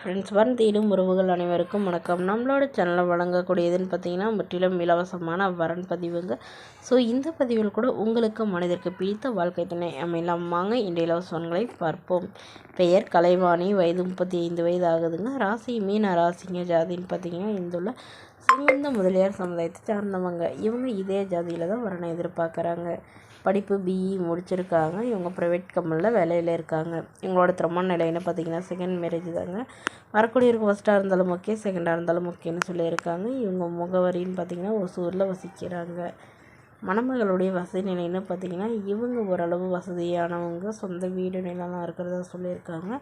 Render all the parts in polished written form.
Friends, வரன் தேடும் உறவுகள் அனைவருக்கும் வணக்கம். நம்மளோட சேனலில் வழங்கக்கூடியதுன்னு பார்த்தீங்கன்னா முற்றிலும் இலவசமான வரன் பதிவுங்க. ஸோ இந்த பதிவில் கூட உங்களுக்கு மனிதருக்கு பிடித்த வாழ்க்கை துணை அமையலாம். வாங்க இன்றைய இலவசங்களை பார்ப்போம். பெயர் கலைவாணி, வயது 35 வயது ஆகுதுங்க. ராசி மீன ராசிங்க. ஜாதின்னு பார்த்தீங்கன்னா இந்துள்ள செங்குந்த முதலியார் சமுதாயத்தை சார்ந்தவங்க. இவங்க இதே ஜாதியில் தான் வரனை எதிர்பார்க்குறாங்க. படிப்பு பிஇ முடிச்சிருக்காங்க. இவங்க ப்ரைவேட் கம்பெனியில் வேலையில் இருக்காங்க. இவங்களோட திருமண நிலைன்னு பார்த்தீங்கன்னா செகண்ட் மேரேஜ் தாங்க. வரக்கூடியவருக்கு ஃபஸ்ட்டாக இருந்தாலும் ஓகே, செகண்டாக இருந்தாலும் ஓகேன்னு சொல்லியிருக்காங்க. இவங்க முகவரின்னு பார்த்தீங்கன்னா ஒசூரில் வசிக்கிறாங்க. மணமகளுடைய வசதி நிலைன்னு பார்த்தீங்கன்னா இவங்க ஓரளவு வசதியானவங்க, சொந்த வீடு நிலம்லாம் இருக்கிறதா சொல்லியிருக்காங்க.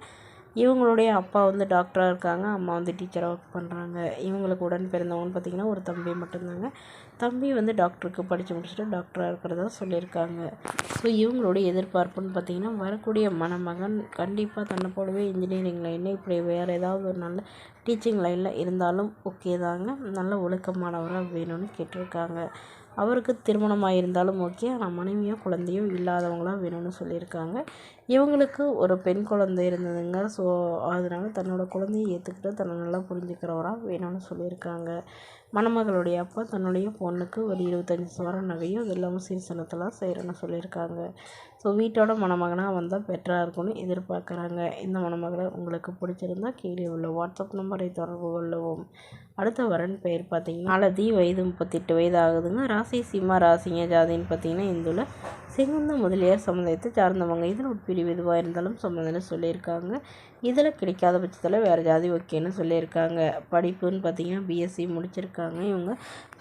இவங்களுடைய அப்பா டாக்டராக இருக்காங்க, அம்மா டீச்சராக ஒர்க் பண்ணுறாங்க. இவங்களுக்கு உடன் பிறந்தவங்கன்னு பார்த்திங்கன்னா ஒரு தம்பி மட்டும்தாங்க. தம்பி டாக்டருக்கு படித்து முடிச்சுட்டு டாக்டராக இருக்கிறதா சொல்லியிருக்காங்க. ஸோ இவங்களுடைய எதிர்பார்ப்புன்னு பார்த்திங்கன்னா வரக்கூடிய மணமகன் கண்டிப்பாக தன்னை போலவே இன்ஜினியரிங் லைனில் இப்படி வேறு ஏதாவது ஒரு நல்ல டீச்சிங் லைனில் இருந்தாலும் ஓகே தாங்க. நல்ல ஒழுக்கமானவராக வேணும்னு கேட்டிருக்காங்க. அவருக்கு திருமணமாக இருந்தாலும் ஓகே, ஆனால் மனைவியோ குழந்தையோ இல்லாதவங்களாக வேணும்னு சொல்லியிருக்காங்க. இவங்களுக்கு ஒரு பெண் குழந்தை இருந்ததுங்க. ஸோ அதனால் தன்னோட குழந்தையை ஏற்றுக்கிட்டு தன்னை நல்லா புரிஞ்சுக்கிறவராக வேணும்னு சொல்லியிருக்காங்க. மணமகளுடைய அப்பா தன்னுடைய பொண்ணுக்கு ஒரு 25 சவரன் நகையும் அது இல்லாமல் சீர்சனத்தெல்லாம் செய்கிறேன்னு சொல்லியிருக்காங்க. ஸோ வீட்டோட மணமகனாக வந்தால் பெட்டராக இருக்கும்னு எதிர்பார்க்குறாங்க. இந்த மணமகளை உங்களுக்கு பிடிச்சிருந்தா கீழே உள்ள வாட்ஸ்அப் நம்பரை தொடர்பு கொள்ளவும். அடுத்த வரன் பெயர் பார்த்தீங்கன்னா மாலதி, வயது 38 வயது ஆகுதுங்க. ராசி சிம்ம ராசிங்க. ஜாதின்னு பார்த்தீங்கன்னா இந்துள்ள செங்குந்த முதலியார் சமுதாயத்தை சார்ந்தவங்க. இதில் உட்பிரிவு எதுவாக இருந்தாலும் சம்மந்தம்னு சொல்லியிருக்காங்க. இதில் கிடைக்காத பட்சத்தில் வேறு ஜாதி ஓகேன்னு சொல்லியிருக்காங்க. படிப்புன்னு பார்த்தீங்கன்னா பிஎஸ்சி முடிச்சிருக்காங்க. இவங்க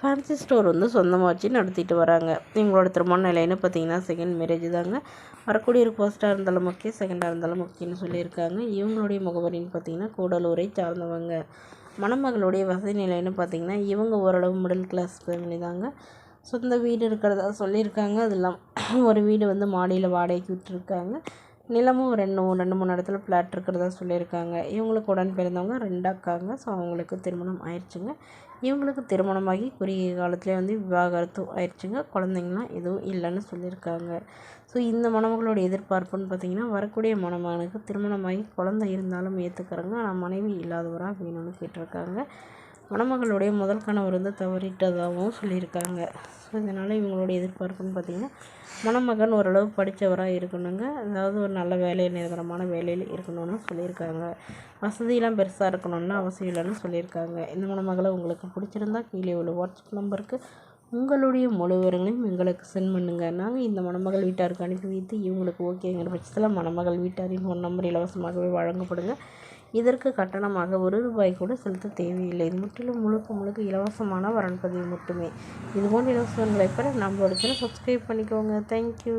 ஃபேன்சி ஸ்டோர் சொந்தமாக வச்சு நடத்திட்டு வராங்க. இவங்களோட திருமண நிலைன்னு பார்த்தீங்கன்னா செகண்ட் மேரேஜ் தாங்க. வரக்கூடியவருக்கு ஃபர்ஸ்ட்டாக இருந்தாலும் ஓகே, செகண்டாக இருந்தாலும் ஓகேன்னு சொல்லியிருக்காங்க. இவங்களுடைய முகவரின்னு பார்த்தீங்கன்னா கூடலூரை சார்ந்தவங்க. மணமகளுடைய வசதி நிலைன்னு பார்த்தீங்கன்னா இவங்க ஓரளவு மிடில் கிளாஸ் ஃபேமிலி தாங்க. சொந்த வீடு இருக்கிறதா சொல்லியிருக்காங்க. அது இல்லாமல் ஒரு வீடு மாடியில் வாடகைக்கு விட்டுருக்காங்க. நிலமும் ரெண்டு மூணு இடத்துல ஃப்ளாட் இருக்கிறதா சொல்லியிருக்காங்க. இவங்களுக்கு உடன் பிறந்தவங்க 2 அக்காங்க. ஸோ அவங்களுக்கு திருமணம் ஆயிடுச்சுங்க. இவங்களுக்கு திருமணமாகி குறுகிய காலத்துலேயே விவாகரத்தும் ஆயிடுச்சுங்க. குழந்தைங்களாம் எதுவும் இல்லைன்னு சொல்லியிருக்காங்க. ஸோ இந்த மணமகளோட எதிர்பார்ப்புன்னு பார்த்திங்கன்னா வரக்கூடிய மணமகனுக்கு திருமணமாகி குழந்தை இருந்தாலும் ஏற்றுக்கிறாங்க, ஆனால் மனைவி இல்லாதவராக வேணும்னு கேட்டிருக்காங்க. மணமகளுடைய முதல் கணவர் தவறிட்டதாகவும் சொல்லியிருக்காங்க. ஸோ இதனால் இவங்களுடைய எதிர்பார்ப்புன்னு பார்த்திங்கன்னா மணமகன் ஓரளவு படித்தவராக இருக்கணுங்க. அதாவது ஒரு நல்ல வேலையில் நிரந்தரமான வேலையில் இருக்கணும்னு சொல்லியிருக்காங்க. வசதியெல்லாம் பெருசாக இருக்கணும்னு அவசியம் இல்லைன்னு சொல்லியிருக்காங்க. இந்த மணமகளை உங்களுக்கு பிடிச்சிருந்தா கீழே உள்ள வாட்ஸ்அப் நம்பருக்கு உங்களுடைய முழு விவரங்களையும் எங்களுக்கு சென்ட் பண்ணுங்கள். நாங்கள் இந்த மணமகள் வீட்டாருக்கு அனுப்பி வைத்து இவங்களுக்கு ஓகேங்கிற பட்சத்தில் மணமகள் வீட்டாரின் ஃபோன் நம்பர் இலவசமாகவே வழங்கப்படுங்க. இதற்கு கட்டணமாக ₹1 கூட செலுத்த தேவையில்லை. இது முற்றிலும் முழுக்க இலவசமான வரன் பதிவு மட்டுமே. இதுபோன்ற இலவசங்களை பெற நம்மளோட சேனலை சப்ஸ்கிரைப் பண்ணிக்கோங்க. தேங்க்யூ.